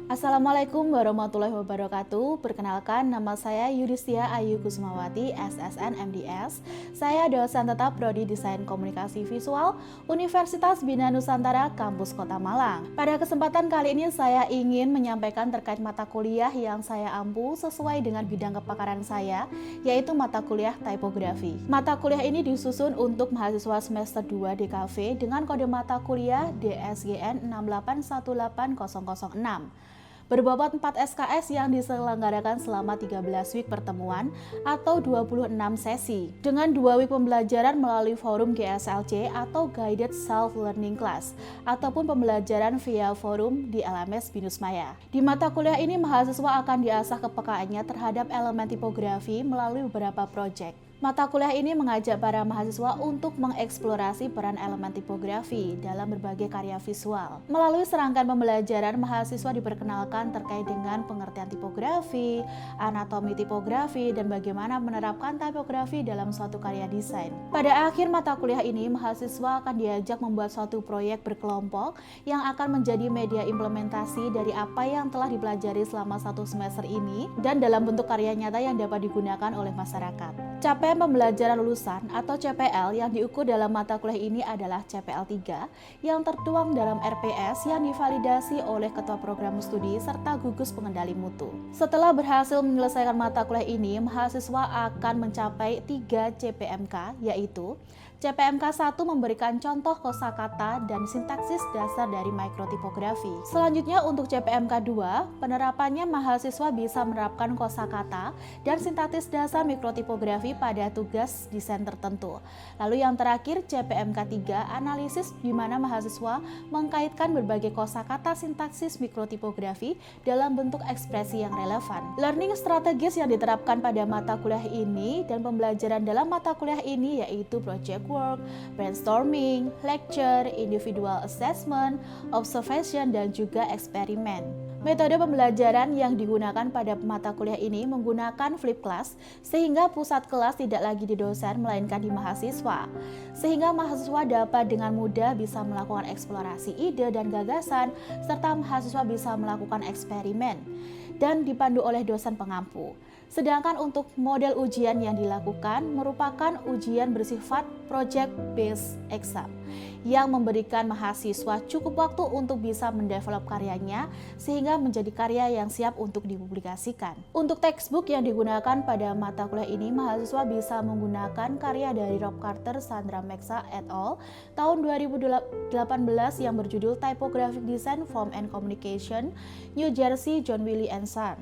Assalamualaikum warahmatullahi wabarakatuh. Perkenalkan, nama saya Yudhistia Ayu Kusumawati, SSN MDS. Saya dosen tetap Prodi Desain Komunikasi Visual Universitas Bina Nusantara, Kampus Kota Malang. Pada kesempatan kali ini saya ingin menyampaikan terkait mata kuliah yang saya ampu sesuai dengan bidang kepakaran saya, yaitu mata kuliah typografi. Mata kuliah ini disusun untuk mahasiswa semester 2 DKV dengan kode mata kuliah DSGN 6818006. Berbobot 4 SKS yang diselenggarakan selama 13 week pertemuan atau 26 sesi dengan 2 week pembelajaran melalui forum GSLC atau Guided Self Learning Class ataupun pembelajaran via forum di LMS Binus Maya. Di mata kuliah ini mahasiswa akan diasah kepekaannya terhadap elemen tipografi melalui beberapa proyek. Mata kuliah ini mengajak para mahasiswa untuk mengeksplorasi peran elemen tipografi dalam berbagai karya visual. Melalui serangkaian pembelajaran, mahasiswa diperkenalkan terkait dengan pengertian tipografi, anatomi tipografi, dan bagaimana menerapkan tipografi dalam suatu karya desain. Pada akhir mata kuliah ini, mahasiswa akan diajak membuat suatu proyek berkelompok yang akan menjadi media implementasi dari apa yang telah dipelajari selama satu semester ini dan dalam bentuk karya nyata yang dapat digunakan oleh masyarakat. Capaian pembelajaran lulusan atau CPL yang diukur dalam mata kuliah ini adalah CPL 3 yang tertuang dalam RPS yang divalidasi oleh Ketua Program Studi serta gugus pengendali mutu. Setelah berhasil menyelesaikan mata kuliah ini, mahasiswa akan mencapai 3 CPMK, yaitu CPMK 1 memberikan contoh kosakata dan sintaksis dasar dari mikrotipografi. Selanjutnya untuk CPMK 2, penerapannya mahasiswa bisa menerapkan kosakata dan sintaksis dasar mikrotipografi pada tugas desain tertentu. Lalu yang terakhir CPMK 3, analisis di mana mahasiswa mengkaitkan berbagai kosakata sintaksis mikrotipografi dalam bentuk ekspresi yang relevan. Learning strategis yang diterapkan pada mata kuliah ini dan pembelajaran dalam mata kuliah ini yaitu project work, brainstorming, lecture, individual assessment, observation, dan juga eksperimen. Metode pembelajaran yang digunakan pada mata kuliah ini menggunakan flip class sehingga pusat kelas tidak lagi di dosen melainkan di mahasiswa. Sehingga mahasiswa dapat dengan mudah bisa melakukan eksplorasi ide dan gagasan serta mahasiswa bisa melakukan eksperimen dan dipandu oleh dosen pengampu. Sedangkan untuk model ujian yang dilakukan merupakan ujian bersifat project based exam yang memberikan mahasiswa cukup waktu untuk bisa mendevelop karyanya sehingga menjadi karya yang siap untuk dipublikasikan. Untuk textbook yang digunakan pada mata kuliah ini, mahasiswa bisa menggunakan karya dari Rob Carter, Sandra Meksa et al. Tahun 2018 yang berjudul Typographic Design, Form and Communication, New Jersey, John Wiley & Son.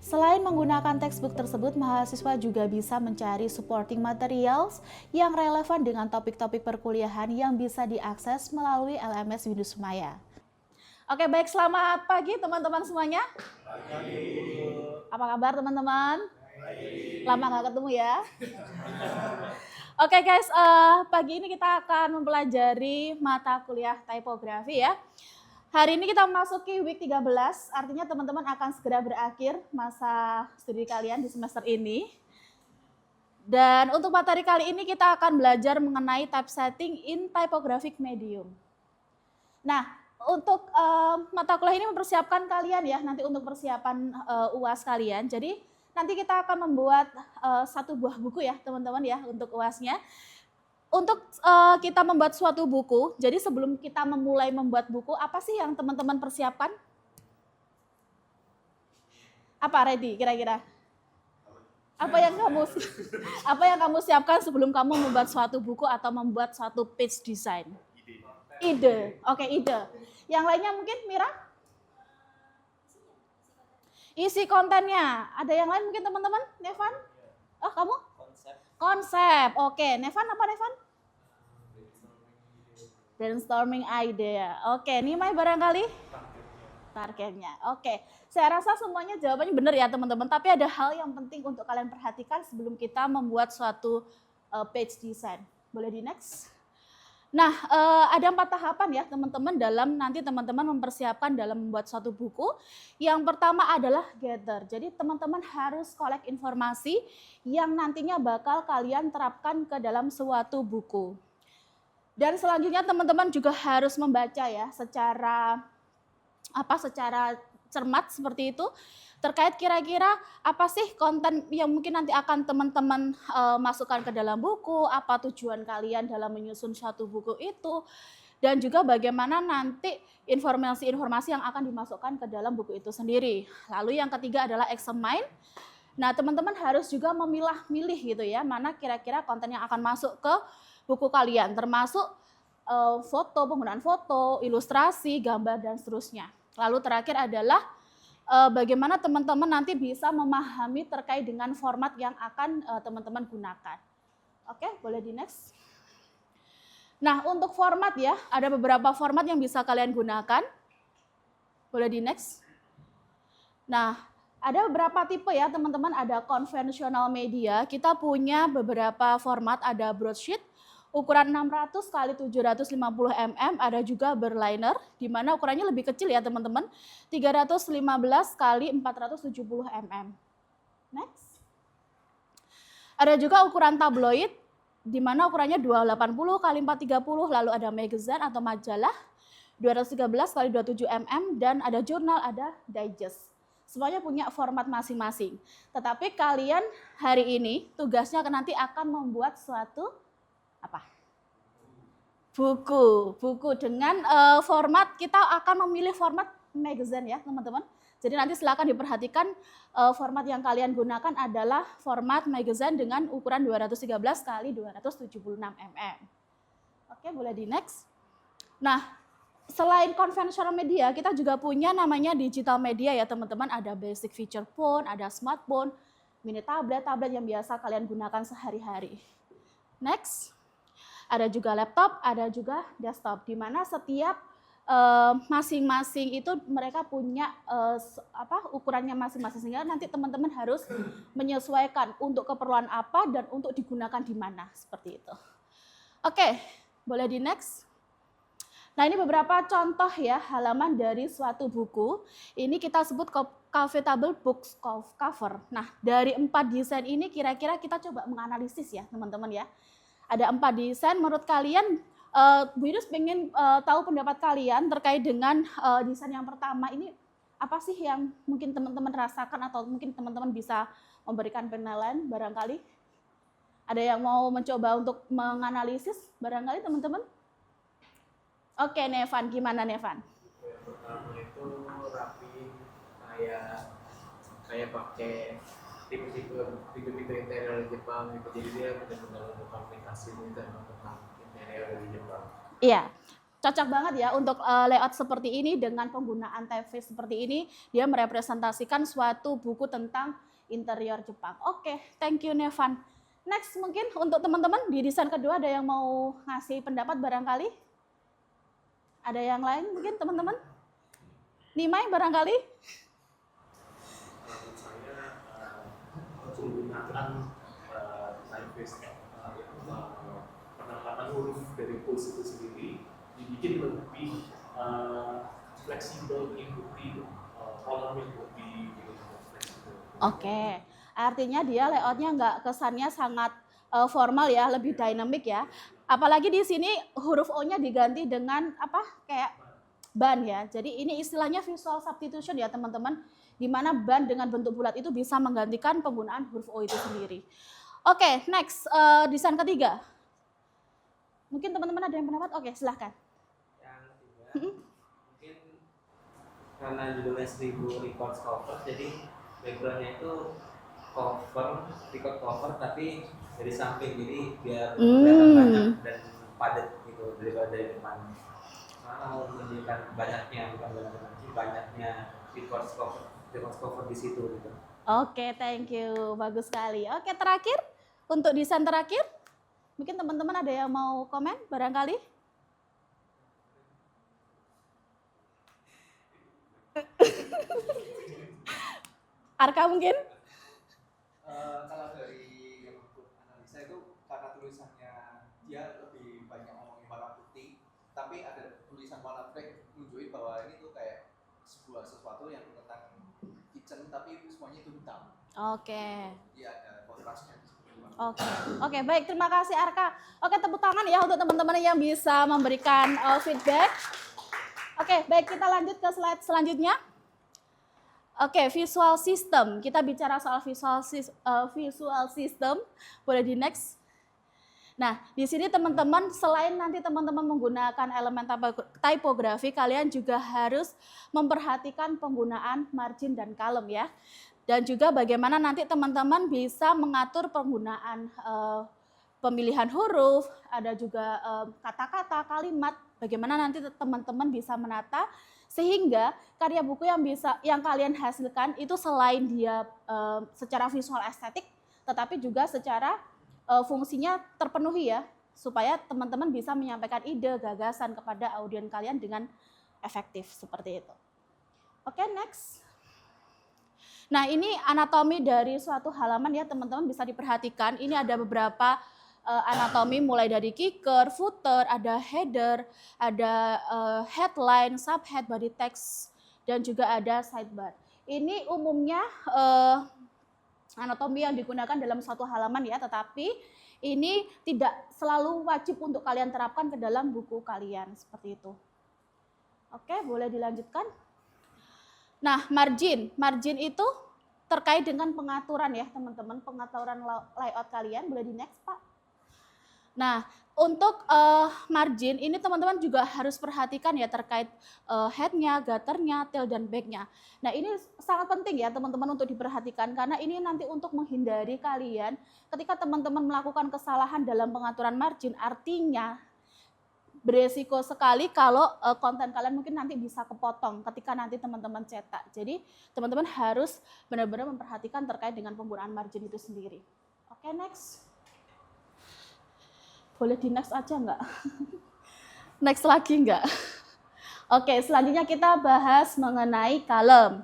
Selain menggunakan textbook tersebut, mahasiswa juga bisa mencari supporting materials yang relevan dengan topik-topik perkuliahan yang bisa diakses melalui LMS Binus Maya. Oke, baik, selamat pagi teman-teman semuanya. Pagi. Apa kabar teman-teman? Lama nggak ketemu ya. Oke guys, pagi ini kita akan mempelajari mata kuliah typografi ya. Hari ini kita memasuki week 13, artinya teman-teman akan segera berakhir masa studi kalian di semester ini. Dan untuk materi kali ini kita akan belajar mengenai typesetting in typographic medium. Nah, untuk mata kuliah ini mempersiapkan kalian ya, nanti untuk persiapan UAS kalian. Jadi nanti kita akan membuat satu buah buku ya teman-teman ya untuk UASnya. Untuk kita membuat suatu buku, jadi sebelum kita memulai membuat buku, apa sih yang teman-teman persiapkan? Apa ready kira-kira? Apa yang kamu siapkan sebelum kamu membuat suatu buku atau membuat suatu page design? Ide. Oke, ide. Yang lainnya mungkin Mira? Isi kontennya. Ada yang lain mungkin teman-teman? Nevan? Oh, kamu? Konsep. Oke, Nevan apa Nevan? Brainstorming idea. Oke, Nimai barangkali? Targetnya. Oke, saya rasa semuanya jawabannya benar ya teman-teman. Tapi ada hal yang penting untuk kalian perhatikan sebelum kita membuat suatu page design. Boleh di next? Nah, ada 4 tahapan ya teman-teman dalam nanti teman-teman mempersiapkan dalam membuat suatu buku. Yang pertama adalah gather. Jadi teman-teman harus collect informasi yang nantinya bakal kalian terapkan ke dalam suatu buku. Dan selanjutnya teman-teman juga harus membaca ya secara cermat seperti itu terkait kira-kira apa sih konten yang mungkin nanti akan teman-teman masukkan ke dalam buku, apa tujuan kalian dalam menyusun suatu buku itu, dan juga bagaimana nanti informasi-informasi yang akan dimasukkan ke dalam buku itu sendiri. Lalu yang ketiga adalah examine. Nah, teman-teman harus juga memilah-milih gitu ya, mana kira-kira konten yang akan masuk ke buku kalian, termasuk foto, penggunaan foto, ilustrasi, gambar, dan seterusnya. Lalu terakhir adalah bagaimana teman-teman nanti bisa memahami terkait dengan format yang akan teman-teman gunakan. Oke, boleh di next. Nah, untuk format ya, ada beberapa format yang bisa kalian gunakan. Boleh di next. Nah, ada beberapa tipe ya teman-teman, ada konvensional media. Kita punya beberapa format, ada broadsheet, ukuran 600 kali 750 mm, ada juga berliner, di mana ukurannya lebih kecil ya teman-teman, 315 kali 470 mm. Next. Ada juga ukuran tabloid, di mana ukurannya 280 kali 430, lalu ada magazine atau majalah, 213 kali 27 mm, dan ada jurnal, ada digest. Semuanya punya format masing-masing. Tetapi kalian hari ini tugasnya nanti akan membuat suatu apa? Buku dengan format, kita akan memilih format magazine ya teman-teman. Jadi nanti silakan diperhatikan format yang kalian gunakan adalah format magazine dengan ukuran 213 kali 276 mm. Oke, boleh di next. Nah, selain konvensional media, kita juga punya namanya digital media ya teman-teman. Ada basic feature phone, ada smartphone, mini tablet yang biasa kalian gunakan sehari-hari. Next. Ada juga laptop, ada juga desktop, di mana setiap masing-masing itu mereka punya ukurannya masing-masing, sehingga nanti teman-teman harus menyesuaikan untuk keperluan apa dan untuk digunakan di mana, seperti itu. Oke, boleh di next. Nah, ini beberapa contoh ya halaman dari suatu buku. Ini kita sebut comfortable books cover. Nah, dari 4 desain ini kira-kira kita coba menganalisis ya teman-teman ya. Ada 4 desain, menurut kalian, Bu Yunus pengen tahu pendapat kalian terkait dengan desain yang pertama ini, apa sih yang mungkin teman-teman rasakan atau mungkin teman-teman bisa memberikan penilaian barangkali? Ada yang mau mencoba untuk menganalisis barangkali teman-teman? Oke, Nevan, gimana Nevan? Yang pertama itu rapi, kayak pakai tipe interior Jepang gitu. Jadi dia benar-benar untuk aplikasi tentang interior dari Jepang. Iya, cocok banget ya untuk layout seperti ini dengan penggunaan typeface seperti ini, dia merepresentasikan suatu buku tentang interior Jepang. Oke, thank you Nevan. Next, mungkin untuk teman-teman di desain kedua ada yang mau ngasih pendapat barangkali? Ada yang lain mungkin teman-teman? Nimai barangkali? Menurut saya menggunakan typeface penempatan huruf dari pulse itu sendiri dibikin lebih fleksibel, mengikuti kolom yang lebih fleksibel. Oke, artinya dia layoutnya nggak kesannya sangat formal ya, lebih dynamic ya. Apalagi di sini huruf O-nya diganti dengan apa? Kayak ban ya. Jadi ini istilahnya visual substitution ya teman-teman, di mana ban dengan bentuk bulat itu bisa menggantikan penggunaan huruf O itu sendiri. Oke, next, desain ketiga. Mungkin teman-teman ada yang pendapat? Oke, silahkan. Yang ketiga, mungkin karena judulnya 1000 record cover, jadi backgroundnya itu record cover tapi dari samping, jadi biar kelihatan banyak dan padat gitu daripada dari depan. Karena mau menunjukkan banyaknya record cover di situ gitu. Oke, thank you, bagus sekali. Oke, terakhir untuk desain terakhir, mungkin teman-teman ada yang mau komen barangkali? Arka mungkin? Kalau dari yang aku analisa itu karena tulisannya dia lebih banyak ngomongin warna putih, tapi ada tulisan warna black nunjukin bahwa ini tuh kayak sebuah sesuatu yang tentang kitchen tapi semuanya itu hitam. Oke. Iya, ada kontrasnya. Oke, baik, terima kasih Arka. Oke, tepuk tangan ya untuk teman-teman yang bisa memberikan feedback. Oke, baik, kita lanjut ke slide selanjutnya. Oke, visual system. Kita bicara soal visual system. Boleh di next. Nah, di sini teman-teman, selain nanti teman-teman menggunakan elemen typography, kalian juga harus memperhatikan penggunaan margin dan column ya. Dan juga bagaimana nanti teman-teman bisa mengatur penggunaan pemilihan huruf, ada juga kata-kata, kalimat, bagaimana nanti teman-teman bisa menata sehingga karya buku yang kalian hasilkan itu selain dia secara visual estetik, tetapi juga secara fungsinya terpenuhi ya, supaya teman-teman bisa menyampaikan ide, gagasan kepada audiens kalian dengan efektif seperti itu. Oke, next. Nah, ini anatomi dari suatu halaman ya, teman-teman bisa diperhatikan. Ini ada beberapa anatomi mulai dari kicker, footer, ada header, ada headline, subhead, body text, dan juga ada sidebar. Ini umumnya anatomi yang digunakan dalam suatu halaman ya, tetapi ini tidak selalu wajib untuk kalian terapkan ke dalam buku kalian, seperti itu. Oke, boleh dilanjutkan. Nah, margin itu terkait dengan pengaturan ya teman-teman, pengaturan layout kalian, boleh di next Pak. Nah, untuk margin ini teman-teman juga harus perhatikan ya terkait head-nya, gutter-nya, tail dan back-nya. Nah, ini sangat penting ya teman-teman untuk diperhatikan karena ini nanti untuk menghindari kalian ketika teman-teman melakukan kesalahan dalam pengaturan margin, artinya beresiko sekali kalau konten kalian mungkin nanti bisa kepotong ketika nanti teman-teman cetak. Jadi teman-teman harus benar-benar memperhatikan terkait dengan penggunaan margin itu sendiri. Oke, next. Boleh di next aja nggak? Next lagi nggak? Oke, selanjutnya kita bahas mengenai column.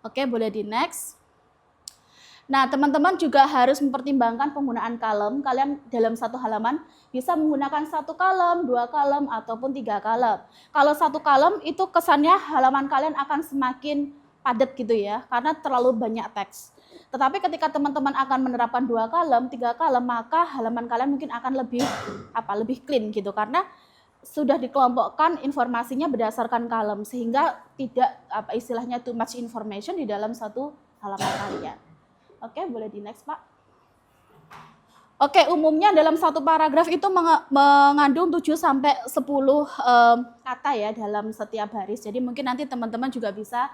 Oke, boleh di next. Nah, teman-teman juga harus mempertimbangkan penggunaan column. Kalian dalam satu halaman bisa menggunakan 1 column, 2 column, ataupun 3 column. Kalau 1 column itu kesannya halaman kalian akan semakin padat gitu ya, karena terlalu banyak teks. Tetapi ketika teman-teman akan menerapkan 2 column, 3 column, maka halaman kalian mungkin akan lebih clean gitu, karena sudah dikelompokkan informasinya berdasarkan column sehingga tidak istilahnya too much information di dalam satu halaman kalian. Oke, boleh di next Pak. Oke, umumnya dalam satu paragraf itu mengandung 7 sampai 10 kata ya dalam setiap baris. Jadi mungkin nanti teman-teman juga bisa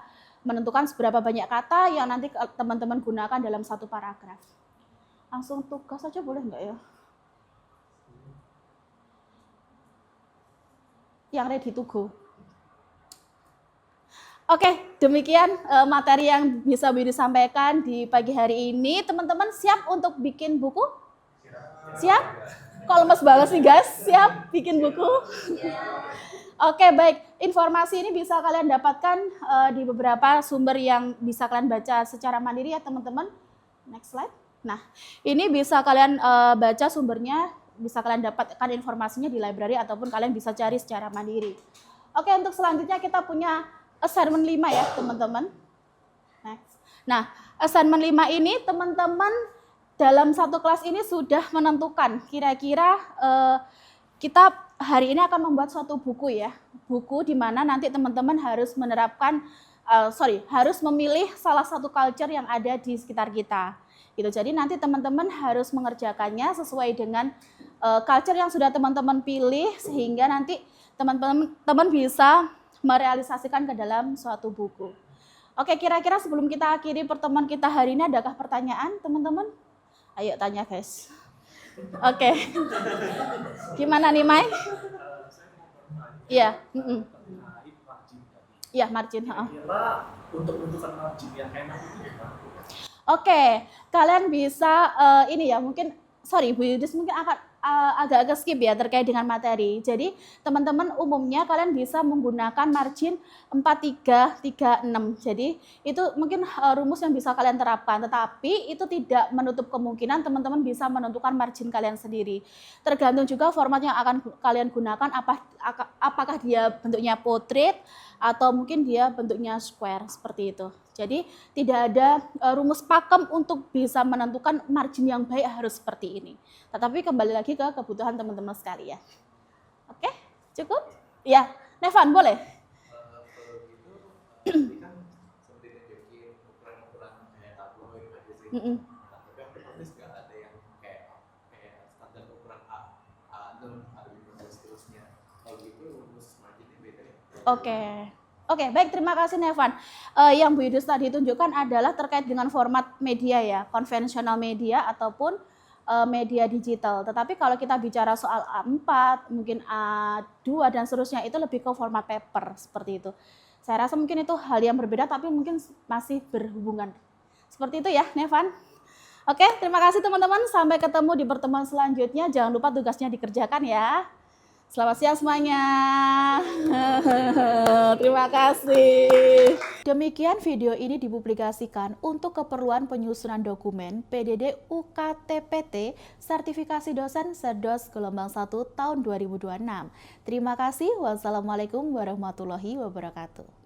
menentukan seberapa banyak kata yang nanti teman-teman gunakan dalam satu paragraf. Langsung tugas saja boleh nggak ya? Yang ready to go. Oke, demikian materi yang bisa Widi sampaikan di pagi hari ini. Teman-teman siap untuk bikin buku? Siap? Kok lemes banget sih guys? Siap bikin buku? Oke, baik. Informasi ini bisa kalian dapatkan di beberapa sumber yang bisa kalian baca secara mandiri ya teman-teman. Next slide. Nah, ini bisa kalian baca sumbernya, bisa kalian dapatkan informasinya di library ataupun kalian bisa cari secara mandiri. Oke, untuk selanjutnya kita punya assignment 5 ya teman-teman. Next. Nah, assignment 5 ini teman-teman dalam satu kelas ini sudah menentukan kira-kira kita hari ini akan membuat suatu buku ya. Buku di mana nanti teman-teman harus menerapkan, harus memilih salah satu culture yang ada di sekitar kita. Gitu. Jadi nanti teman-teman harus mengerjakannya sesuai dengan culture yang sudah teman-teman pilih sehingga nanti teman-teman bisa merealisasikan ke dalam suatu buku. Oke, kira-kira sebelum kita akhiri pertemuan kita hari ini, adakah pertanyaan teman-teman? Ayo tanya guys. Oke. Gimana nih Mai? Iya. Iya, margin. Kira untuk menentukan margin yang enak itu gimana? Oke, kalian bisa ini ya mungkin Bu Yudis mungkin akan agak skip ya terkait dengan materi. Jadi teman-teman umumnya kalian bisa menggunakan margin 4336. Jadi itu mungkin rumus yang bisa kalian terapkan, tetapi itu tidak menutup kemungkinan teman-teman bisa menentukan margin kalian sendiri. Tergantung juga format yang akan kalian gunakan, apakah dia bentuknya portrait atau mungkin dia bentuknya square seperti itu. Jadi tidak ada rumus pakem untuk bisa menentukan margin yang baik harus seperti ini. Tetapi kembali lagi ke kebutuhan teman-teman sekalian. Oke, cukup? Ya, Nevan boleh? Kalau gitu, tadi kan seperti tunjukin Tapi otomatis nggak ada yang kayak standar ukuran A6, A5 dan seterusnya. Kalau gitu rumus marginnya beda ya. Oke, baik, terima kasih Nevan. Yang Bu Yudus tadi tunjukkan adalah terkait dengan format media ya, konvensional media ataupun media digital. Tetapi kalau kita bicara soal A4, mungkin A2 dan seterusnya itu lebih ke format paper seperti itu. Saya rasa mungkin itu hal yang berbeda tapi mungkin masih berhubungan. Seperti itu ya, Nevan. Oke, terima kasih teman-teman. Sampai ketemu di pertemuan selanjutnya. Jangan lupa tugasnya dikerjakan ya. Selamat siang semuanya. Terima kasih. Demikian video ini dipublikasikan untuk keperluan penyusunan dokumen PDD UKTPT Sertifikasi Dosen Sedos Gelombang 1 tahun 2026. Terima kasih. Wassalamualaikum warahmatullahi wabarakatuh.